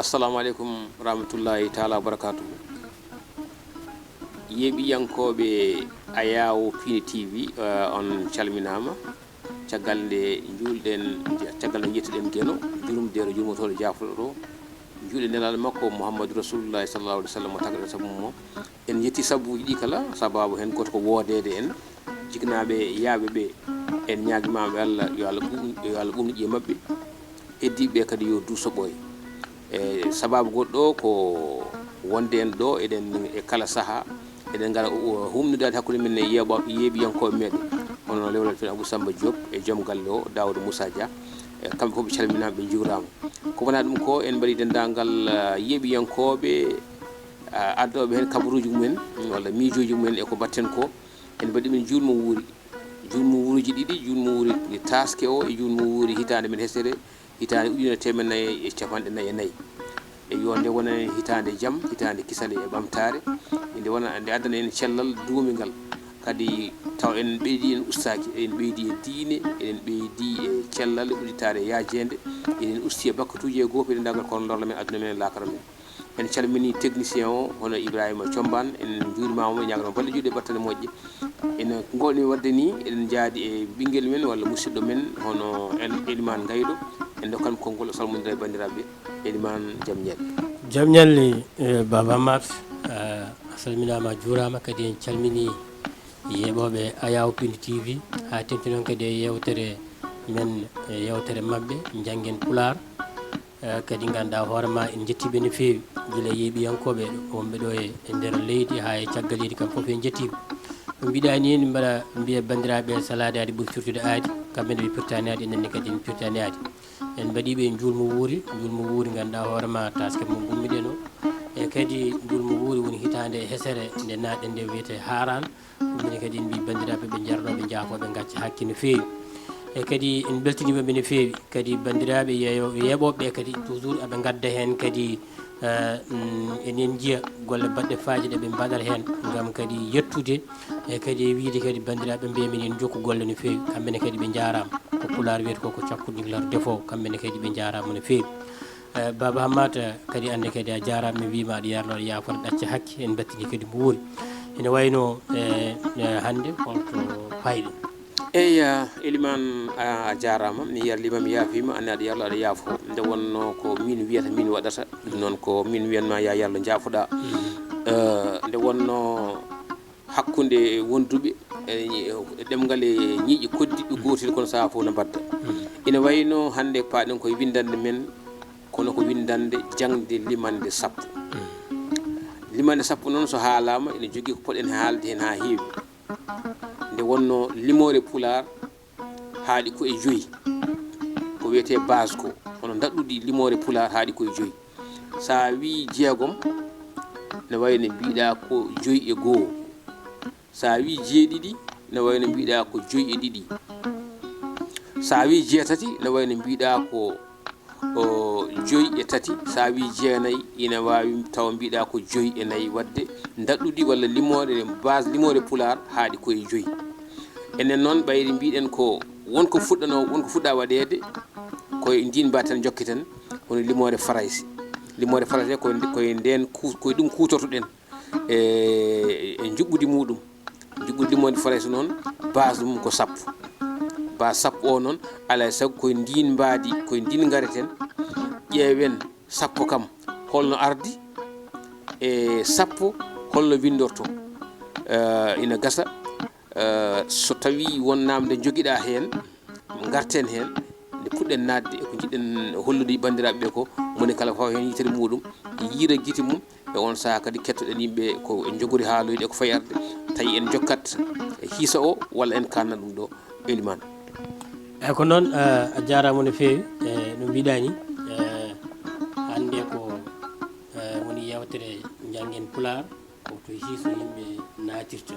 assalamu alaikum rahmatullahi taala barakatuh. Yeɓiyankoɓe Ayawo Piindi TV on calminama caggal nde julɗen caggal nde jettuɗen gueno jurumdero jurmotoɗo jafuɗo ɗo juuɗe nelal makko Muhammadou Rasulullah sallallahu alaihi wasallam tagaɗo sabu mo en jetti sabuji ɗi kala sababu hen goto ko wodede en jignaɓe yaaɓe ɓe en ñaguimaɓe Allah yo Allah ɓumɗi e mabɓe heddiɓe kadi yo duuso ɓoye e sababu goɗɗo ko wonde en ɗo eɗen e kala saaha eɗen gara humnudade hakkude men e yeeɓiyankoɓe meɗen hono lewlal fen Abou Samba Diop e joom galle o Daouda Moussa Dia kamɓe fof ɓe calminama ɓe juurama ko wona ɗum ko en mbaɗi dendagal yeeɓiyankoɓe addoɓe hen kabaruji mumen walla miijoji mumen e ko batten ko en mbaɗi men juurmo wuuruji ɗiɗi juurmo wuuri taske o e juurmo wuuri hitande men hesere hitande ujunere temedde nayyi e capanɗe nayyi e nayyi e yo nde wona hitande jaam hitande kisale e ɓamtare nde wona nde addana en cellal duumigal kadi taw en ɓeydi en ustaki en ɓeydi e diine eɗen ɓeydi e cellal udditare yajede eɗen usti e bakkatuji e goto e dagal kono lorla men aduna men e lakara men en calmini technicien o hono Ibrahima Thiombane en juurimamo e ñaganama balle juuɗe battane moƴƴe ene gowni wadde ni eɗen jaadi e ɓinguel men walla musidɗo men hono Elimane NGAYDO en dokkanmo konngol o salmodira e bandiraɓe Elimane jaam ñalle Baba HAMAAT a salminama juurama kadi en calmini yeɓoɓe Ayawo Piindi TV ha tenti noon kadi e yewtere men yewtere mabɓe janggen PULAAR kadi ganduɗa hoorema en jettiɓe no fewi guila yeeɓiyankoɓe wonɓe ɗo e nder leydi ha e caggal leydi kam foof en jettiɓe ɗum mbiɗani ni mbaɗa mbiya bandiraɓe saladade ɓuuri firtude aadi kamɓene ɓe pirtani aadi enenne kadi en pirtani aadi en mbaɗiɓe e julmo wuuri ganduɗa hoorema taske mo gummiɗen o e kadi julmo wuuri woni hitande hesere nde natɗen nde wiyete HAAL ɗumne kadi en mbi bandiraɓe ɓe jarnoɓe jaafoɓe gacca hakke no fewi e kadi en beltinimaɓe no fewi kadi bandiraɓe yeeɓoɓe kadi toujours eɓe gadda hen kadi enen jiiya golle baɗɗe faji ɗe ɓe mbaɗata hen gam kadi yettude e kadi wiide kadi bandiraɓe mbiyamen en jokku golle no fewi kamɓene kadi ɓe jarama ko PULAAR wiyata ko cakkudinlar défaut kamɓene kadi ɓe jarama no fewi Baba HAMAAT kadi ande kadi a jarama mi wima aɗa yarno yaafore ɗacca hakke en battini kadi mo wuuri ene wayno hande holto fayɗo eyyi Elimane a jarama mi yarlima mi yaafima anne aɗa yarlo aɗa yaafo nde wonno ko min wiyata min waɗata noon ko min wiyanma ya yarlo jaafoɗa nde wonno hakkude wonduɓe ɗemgal e ñiiƴe koddiɓe gotel kono saaha fof no mbadda ine wayno hande paɗen koye windande men kono ko windande jangde limande sappo limande sappo noon so haalama ene jogui ko poɗen haalde hen ha heewi nde wonno limore PULAAR haaɗi ko e 5 ko wiyete base ko hono daɗɗuɗi limore PULAAR haaɗi ko e 5 sa wi jeegom ne wayno mbiɗa ko 5 e 1 sa wi jeeɗiɗi ne wayno mbiɗa ko 5 e 2 sa wi jeetati ne wayno mbiɗa ko 5 e 3 sa wi jeenayyi ine wawi taw mbiɗa ko 5 e 4 wadde daɗɗuɗi walla limore base limore PULAAR haaɗi koye 5 enen noon ɓayri mbiɗen ko wonko fuɗɗa waɗede koye ndin mbatten jokkiten hono limore farayse koye nden koye ɗum kutortoɗen e juɓɓudi muɗum juɓɓudi limode farayse noon base mum ko sappo base sappo o noon alay saago koye ndin mbaadi koye ndin gareten ƴeewen sappo kam holno ardi e sappo holno windorto ina gasa so tawi won namde joguiɗa hen garten hen nde puɗɗen nadde eko jiɗɗen hollude bandiraɓe ɓe ko moni kala fawa hen yitere muɗum yiira guite mum e on saaha kadi kettoɗen yimɓe ko en jogori haaloyde eko fayarde tawi en jokkat hiisa o walla en kanna ɗum ɗo Elimane eyyi ko noon a jarama no fewi no mbiɗani hande ko woni yewtere janggen PULAAR ko to hiiso yimɓe natirta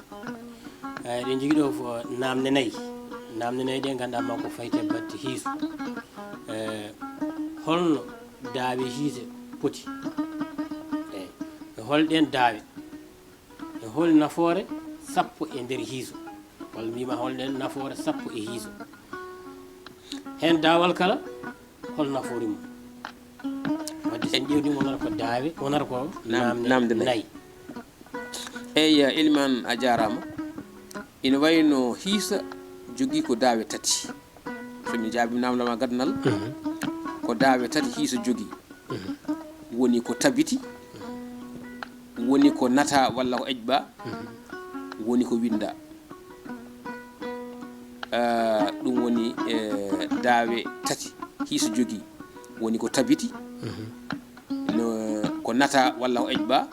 eɗen jogui ɗo namde 4 ɗe ganduɗa ma ko fayte batte hiiso holno daawe hiise poti eyyi e holɗen daawe e hol nafoore sappo e nder hiiso walla mbima holɗen nafoore sappo e hiiso hen daawal kala hol nafoore mum wadde sen ƴewdi wonata ko daawe wonata ko namde nayi eyyi Elimane a jarama ina wayno hiisa jogui ko daawe tati somi jaabi namdama gaddanal ko daawe tati hiisa jogui woni ko tabiti woni ko nata walla ko eƴba woni ko winda ɗum woni daawe tati hiisa jogui woni ko tabiti ko nata walla ko eƴba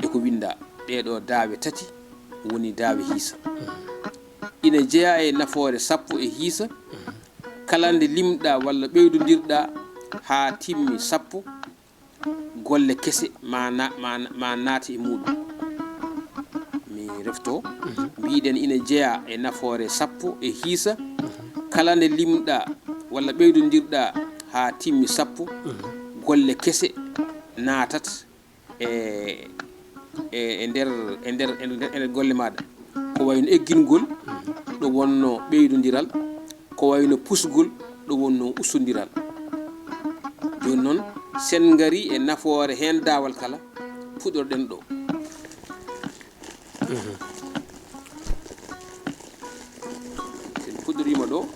e ko winda ɗeɗo daawe tati woni daawe hiisa ina jeeya e nafoore sappo e hiisa kala nde limɗa walla ɓeydodirɗa ha timmi sappo golle kese ma naati e muɗum mi refto mbiɗen ina jeeya e nafoore sappo e hiisa kala nde limɗa walla ɓeydodirɗa ha timmi sappo golle kese naatat e nder golle maɗa ko wayno eggingol ɗo wonno ɓeydodiral ko wayno pusgol ɗo wonno ussodiral joni noon sen gari e nafoore hen dawal kala puɗorɗen ɗo sen puɗɗorima ɗo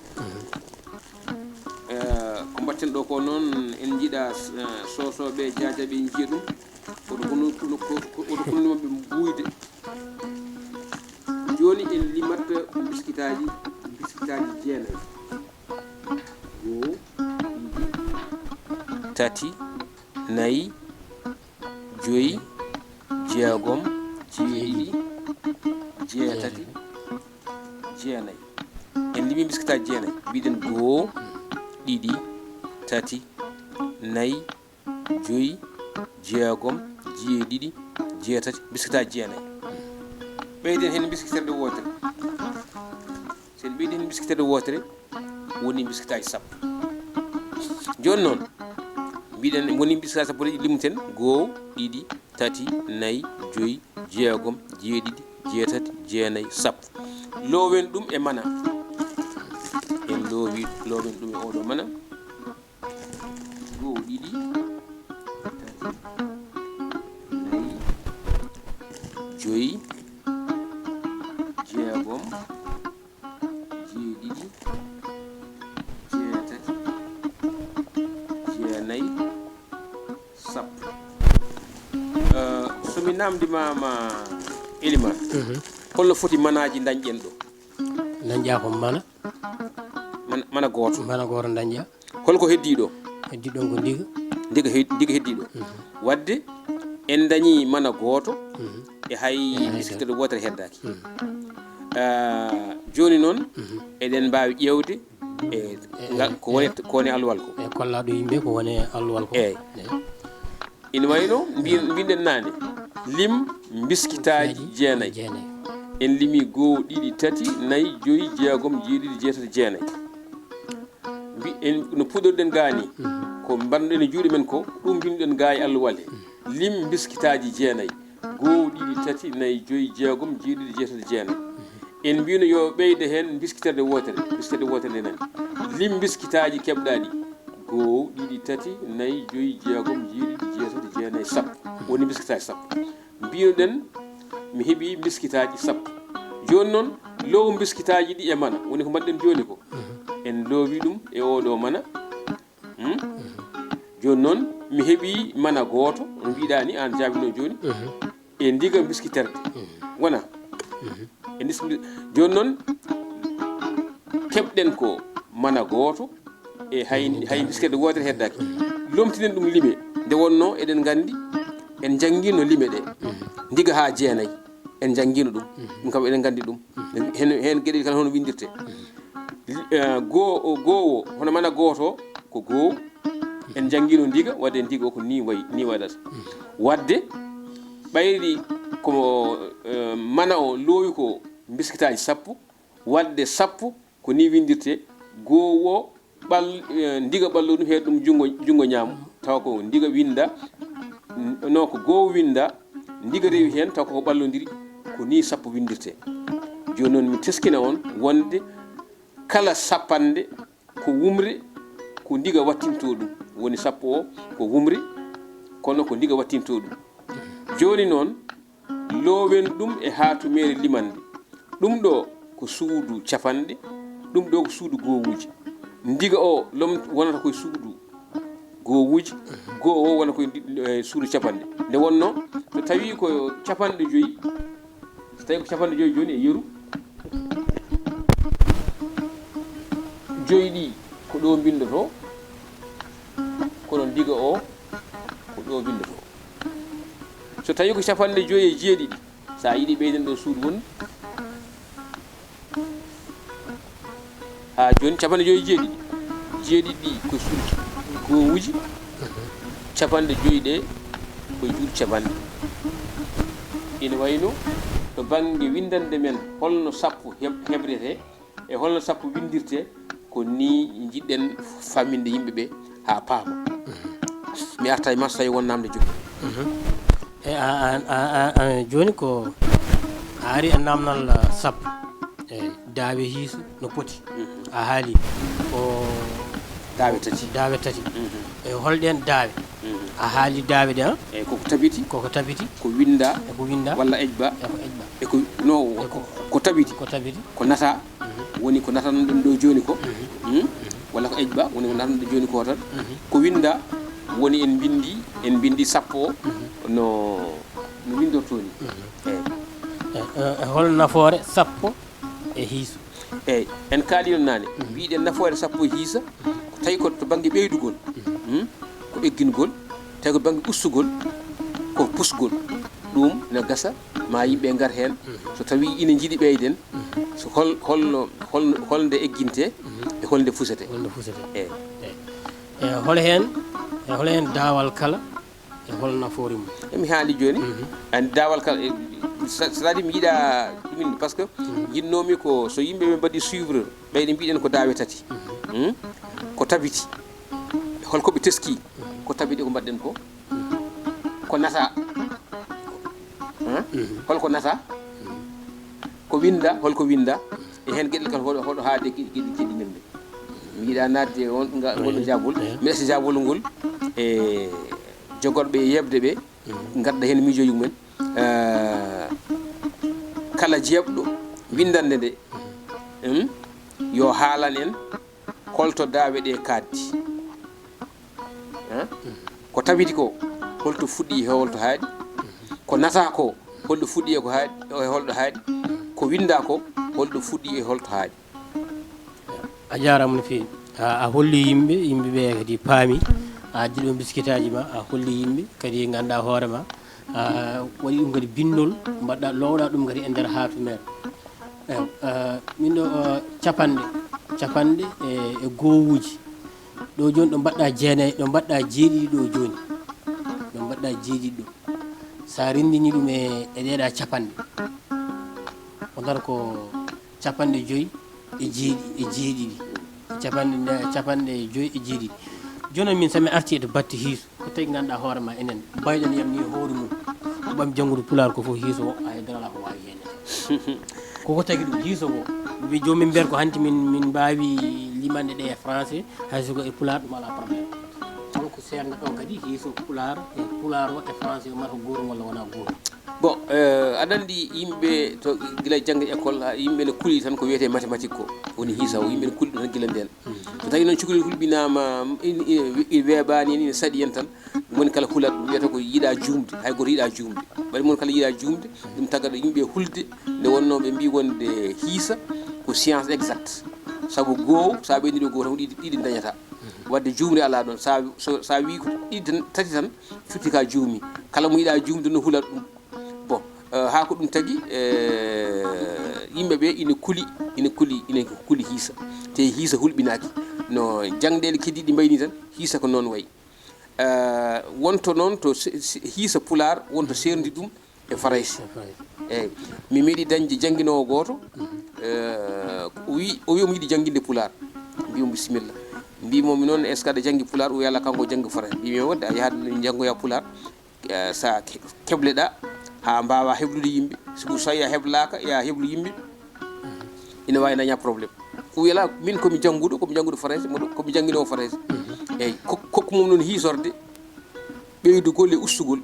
ko mbatten ɗo ko noon en jiiɗa sosoɓe jajaɓe jiiya ɗum oɗo honnoɓe mbuyde joni en limat biskitaji jeenayi 1 2 tati nayi joyi jeegom jeeɗiɗi jeetati jeenayi en limi biskitaji jeenayi mbiɗen 2 ɗiɗi tati nayi joyi jeegom jeeɗiɗi jeetati biskitaji jeenayi ɓeyden hen biskitere wotere sen ɓeydi hen biskitere wotere woni biskitaji sappo joni noon mbiɗen woni biskitaji sappo ɗi limten 1 ɗiɗi tati nayi joyi jeegom jeeɗiɗi jeetati jeenayi sappo lowen ɗum e mana en lowen ɗum e oɗo mana 1 ɗiɗi tati nayi joyi jeegom jeeɗiɗi jeetati jeenayi sappo somi namdimama Elimane holno foti manaji dañƴen ɗo dañƴa ko mana goto dañƴa holko heddi ɗo ko ndiga heddi ɗo wadde en dañi mana goto e hay biskitere wotere heddaki joni noon eɗen mbawi ƴewde ko woni alluwal ko e kollaɗo yimɓe ko woni alluwal ko eyyi ina wayno mbiɗen nane lim biskitaji jeenayi en limi 1 ɗiɗi tati nayi joyi jeegom jeeɗiɗi jeetati jeenayi no puɗorɗen gani ko mbanɗen e juuɗe men ko ɗum mbinoɗen ga e alluwal he lim biskitaji jeenayi 1 ɗiɗi tati nayi joyi jeegom jeeɗiɗi jeetati jeenayi en mbino yo ɓeyde hen biskiterde wotere nde nani lim biskitaji keɓɗaɗi 1 ɗiɗi tati nayi joyi jeegom jeeɗiɗi jeetati jeenayi sappo woni biskitaji sappo mbinoɗen mi heeɓi biskitaji sappo joni noon low biskitaji ɗi e mana woni ko mbaɗɗen joni ko en loowi ɗum e oɗo mana joni noon mi heeɓi mana goto no mbiɗa ni an jaabino joni e ndiga biskiterde wona joni noon keɓɗen ko mana goto e hay biskiterde wotere heddaki lomtinen ɗum lime nde wonno eɗen gandi en jangguino lime ɗe ndiga ha jeenayi en jangguino ɗum kam eɗen gandi ɗum hen gueɗel kala hono windirte gowo hono mana goto ko 1 en jangguino ndiga wadde ndiga o ko ni waɗata wadde ɓayri ko mana o loowi ko biskitaji sappo wadde sappo ko ni windirte gowo ndiga ɓallo ɗum heeɗa ɗum jungo ñaamo taw ko ndiga winda no ko gowo winda ndiga rewi hen taw koko ɓallodiri ko ni sappo windirte joni noon mi teskina on wonde kala sappande ko wumre ko ndiga wattinto ɗum woni sappo o ko wumre kono ko ndiga wattinto ɗum joni noon loowen ɗum e haatumere limande ɗum ɗo ko suudu capanɗe ɗum ɗo ko suudu gowuji ndiga o lom wonata koye suudu gowuji goo o wona koye suudu capanɗe nde wonno so tawi ko capanɗe joyyi so tawi ko capanɗe joyyi joni e yeru joyi ɗi ko ɗo bindoto kono ndiga o ko ɗo bindoto so tawi ko capanɗe joyi e jeeɗiɗi sa yiiɗi ɓeyden ɗo suudu won ha joni capanɗe joyi jeeɗiɗi ɗi ko suudu gowuji capanɗe joyi ɗe koye juuɗe capanɗe ina wayno to banggue windande men holno sappo hebrete e holno sappo windirte ko ni jiɗɗen faminde yimɓeɓe ha paama mi arta e massa tawi won namde jogi e joni ko a ari e namdal sappo e daawe hiiso no poti a haali ko daawe tati e holɗen daawe a haali daawe ɗe e koko tabiti ko winda walla ejba eko no ko tabiti ko nata woni ko natan ɗum ɗo joni ko walla ko ejba woni ko natan ɗo joni ko tan ko winda woni en bindi sappo no windorto ni hol nafoore sappo e hiiso eyyi en kaali non nane mbiɗen nafoore sappo e hiisa ko tawi ko to banggue ɓeydugol ko eggingol tawi ko banggue ustugol ko pusgol ɗum ne gasa ma yimɓe gar hen so tawi ina jiiɗi ɓeyden so holnde egginte e holnde fusete eyyi e hol hen daawal kala e hol nafoore mum mi haali joni an daawal kala c'est-à-dire mi yiiɗa ɗumin par ce que jinnomi ko so yimɓeɓe mbaɗi suivre ɓeyɗe mbiɗen ko daawe tati ko tabiti holko ɓe teski ko tabiti ko mbaɗɗen ko nata holko nata ko winda holko winda e hen gueɗel kal hoɗo haade gueɗi keɗinen ɓe mi yiiɗa nadde wonɗo jabol mi ɗasa jabol ngol e jogorɓe yebde ɓe gadda hen miijoji mumen kala jeebɗo windande nde yo haalan en holto daawe ɗe kaddi ko tabiti ko holto fuɗɗi e holto haaɗi ko nata ko holɗo fuɗɗi e ko haaɗi e holɗo haaɗi ko winda ko holɗo fuɗɗi e holto haaɗi a jarama no fewi a holli yimɓeɓe kadi paami a addi ɗum biskitaji ma a holli yimɓe kadi ganduɗa hoorema waɗi ɗum kadi bindol mbaɗɗa lowɗa ɗum kadi e nder haatumere min ɗo capanɗe e gowuji ɗo joni ɗo mbaɗɗa jeenayyi ɗo mbaɗɗa jeeɗiɗi ɗo joni ɗo mbaɗɗa jeeɗiɗi ɗo sa rendini ɗum e ɗeɗa capanɗe wonata ko capanɗe joyyi e jeeɗiɗi capanɗe joyyi e jeeɗiɗi joni min somi arti e to batte hiiso ko tawi ganduɗa hoorema enen mbayɗon yam ni hoore mum ko ɓam janggude pulaar ko fof hiiso o a haydara ko wawi hen koko tagui ɗum hiiso ngo wi joni min mbiyata ko hanti min mbawi limande ɗe e français hayso ko e pulaar ɗum ala probléme kono ko serna ɗon kadi hiiso pulaar e pulaar o e français mata goto walla wona goto bon aɗa andi yimɓe to guila jangde école yimɓe ne kuuli tan ko wiyete mathématique ko woni hiisa o yimɓe ne kuuli ɗum tan guila nden so tawi noon cukalel hulɓinama weeɓani ene saaɗi hen tan moni kala hulat ɗum wiyata ko yiiɗa jumde hay goto yiiɗa jumde ɓaɗi mon kala yiiɗa jumde ɗum tagaɗo yimɓe hulde nde wonno ɓe mbi wonde hiisa ko science exacte saabu goho sa ɓeydi ɗo goho tan ɗiɗi dañata wadde jumde ala ɗon sa wi ko ɗiɗi tati tan firti ka juumi kala mo yiiɗa jumde no hulat ɗum bon ha ko ɗum tagui yimɓeɓe ina kuuli hiisa te hiisa hulɓinaki no jangɗele keddiɗi mbayni tan hiisa ko noon wayi wonto noon to hiisa pulaar wonto serdi ɗum e farayse eyyi mi meeɗi dañde jangguinowo goto o wi omo yiiɗi jangguinde pulaar mbimo bisimilla mbimomi noon est ce que aɗa janggi pulaar o wi ala kanko janggo farayse mbimi wadde a yahat janggoya pulaar sa kebleɗa ha mbawa heblude yimɓe so tawi a heblaka ya heblu yimɓe ina wawi daña probléme o wi ala min komi jangguɗo farayse komi jangguinowo farayse eyyi kokku mum noon hisorde ɓeydugol e ustugol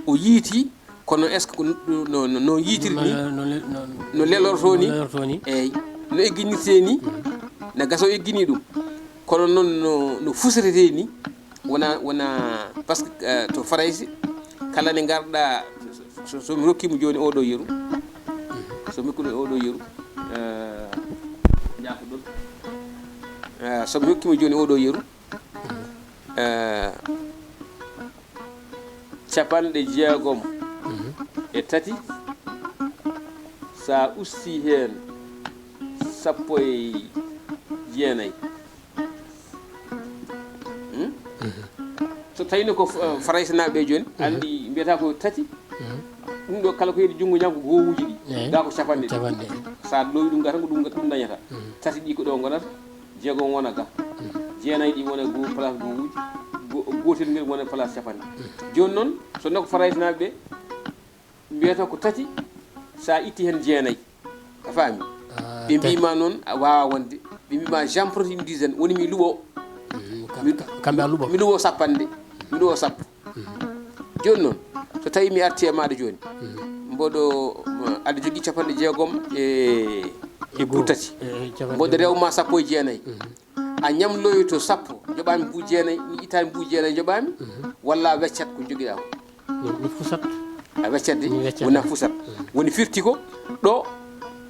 o yiiti kono est ce que no yiitiri ni no lelorto ni eyyi no egginirte ni na gaso eggini ɗum kono noon no fusrete ni wona par ce que to faraysi kala nde garɗa somi rokkimo joni oɗo yeru somi hokkimo oɗo yeru jaako ɗon somi hokkimo joni oɗo yeru capanɗe jeegom e tati sa usti hen sappo e jeenayyi so tawino ko faraysanaɓe joni andi mbiyata ko tati ɗum ɗo kala ko heedi junngo ñamko gowuji ɗi ga ko capanɗe ɗi sa ɗowi ɗum ga tan ko ɗum dañata tati ɗi ko ɗo gonata jeegom wona ga jeenayyi ɗi wona place gowuji gotel ngel wona place capanɗe joni noon so nako faraysanaɓe mbiyata ko tati sa itti hen jeenayyi a faami ɓe mbima noon a wawa wonde ɓe mbima Jean protéine dizaine woni mi luɓo kamɓe a luɓo mi luɓo sappanɗe mi luɓo sappo joni noon so tawi mi arti e maɗa joni mboɗo aɗa jogui capanɗe jeegom e buutati mboɗo rewma sappo e jeenayyi a ñamloyoto sappo joɓami buu jeenayyi mi ittani buu jeenayyi joɓami walla weccat ko joguiɗa ko fusat a weccatde wona fusat woni firti ko ɗo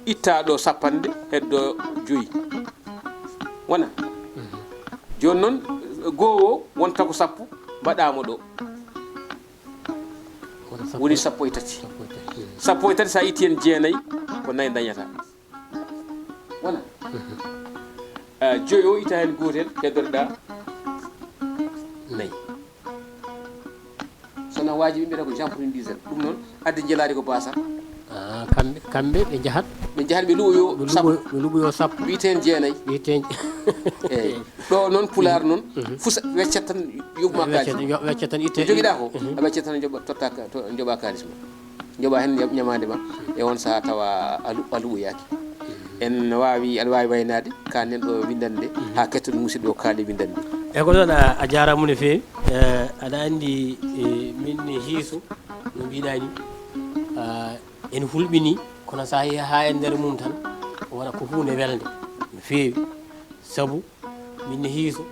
itta ɗo sappanɗe heddo joyyi wona joni noon goho wonta ko sappo mbaɗama ɗo woni sappo e tati sappo e tati sa itti hen jeenayyi ko nayyi dañata wona joyi o itta hen gotel heddotoɗa nayyi sono wajibi mbiyata ko Jean protéine dizaine ɗum noon adde jelade ko basat kamɓe ɓe jahat ɓe luɓoyo sappo ɓe luɓoyo sappo wiyeten jeenayyi eyyi ɗo noon pulaar noon fusa weccat tan yobma kalis weccat tan itte joguiɗa ko a weccat tan totta joɓa kalis ma joɓa hen ñamade ma e on saaha tawa a luɓoyaki en wawi aɗa wawi waynade ka nen ɗo windande ha kettoɗo musidɗo o kaali windande eyyi ko ɗon a jarama no fewi aɗa andi min hiiso no mbiɗani en hulɓini kono sa yeehi ha e nder mum tan wona ko hunde welde no fewi saabu min hiiso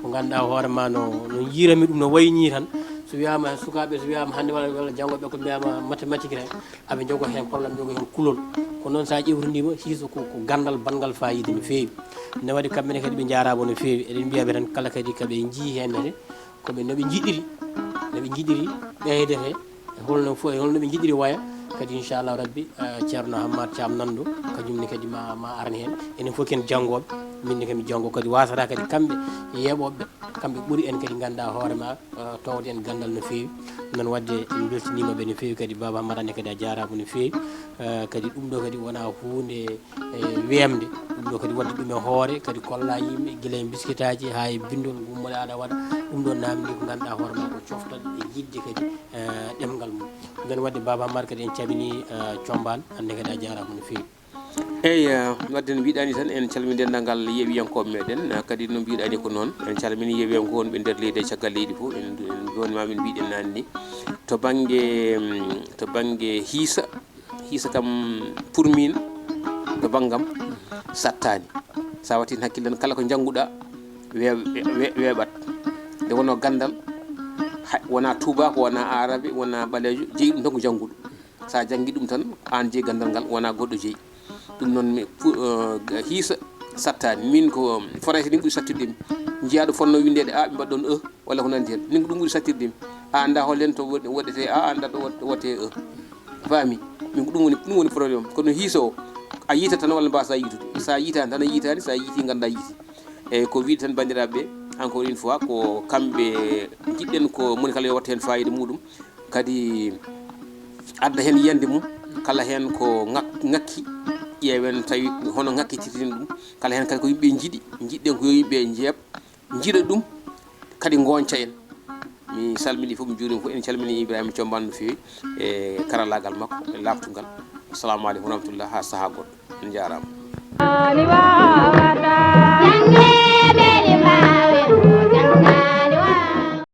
ko ganduɗa hoorema no jiirami ɗum no wayni tan so wiyama sukaɓe so wiyama hande walla janggoɓe ko mbiyama mathématique rek aɓe jogo hen probléme jogo hen kulol ko noon sa ƴewtidima hiiso ko gandal bangal fayida no fewi ne waɗi kamɓene kadi ɓe jarama no fewi eɗen mbiyaɓe tan kala kadi koɓe jii hennete koɓe noɓe jiɗiri ɓeydete holno ɓe jiɗiri waya kadi inchallahu rabbi ceerno HAMAAT Thiam nanɗo kañumne kadi ma arne hen enen fof ken janggoɓe minne kami janggo kadi wasata kadi kamɓe yeeɓoɓe kamɓe ɓuuri en kadi ganduɗa hoorema towde en gandal no fewi noon wadde en beltanimaɓe no fewi kadi baba HAMAAT ane kadi a jarama no fewi kadi ɗum ɗo kadi wona hunde wemde ɗum ɗo kadi wadde ɗum e hoore kadi kolla yimɓe guila e biskitaji ha e bindol gummoɗe aɗa waɗa ɗum ɗon namdi ko ganduɗa hoorema ko coftal e yidde kadi ɗemgal mum nden wadde baba HAMAAT kadi en camini combal hande kadi a jarama no fewi eyyi wadde no mbiɗani tan en calmini dendagal yeewiyankoɓe meɗen kadi no mbiɗani ko noon en calmini yeewiyanko wonɓe nder leydi e caggal leydi fof en joni ma min mbiɗen nani ni to banggue hiisa kam pour min to banggam sattani sa wattin hakkille kala ko jangguɗa weeɓat nde wono gandal wona tubako wona arabe wona ɓalejo jeeyi ɗum tan ko jangguɗo sa janggui ɗum tan an jeeyi gandal ngal wona goɗɗo jeeyi ɗum noon hiisa sattani min ko forêt ni ɓuuri sattirdemi jiyaɗo fonno windede ɓe mbaɗɗon walla ko nandi hen min ko ɗum ɓuuri sattirdemi a anda hollen to waɗete anda ɗo watte faami min ko ɗum woni probléme kono hiisa o a yiita tan walla mbasa yiitude sa yiitani tan a yiitani sa yiiti ganda yiiti eyyi ko wiide tan bandiraɓeɓe encore une fois ko kamɓe jiɗɗen ko moni kala yo watta hen fayida muɗum kadi adda hen yiyande mum kala hen ko ngakki ƴeewen tawi hono ngakkitirten ɗum kala hen kadi ko yimɓe jiiɗi jiɗɗen ko yo yimɓe jeeb jiiɗa ɗum kadi gonca en mi salmini fof mi juurima fof en calmini Ibrahima Thiombane no fewi e karallagal makko e laftugal assalamu aleykum wa rahmatullah ha saaha goɗɗo on jarama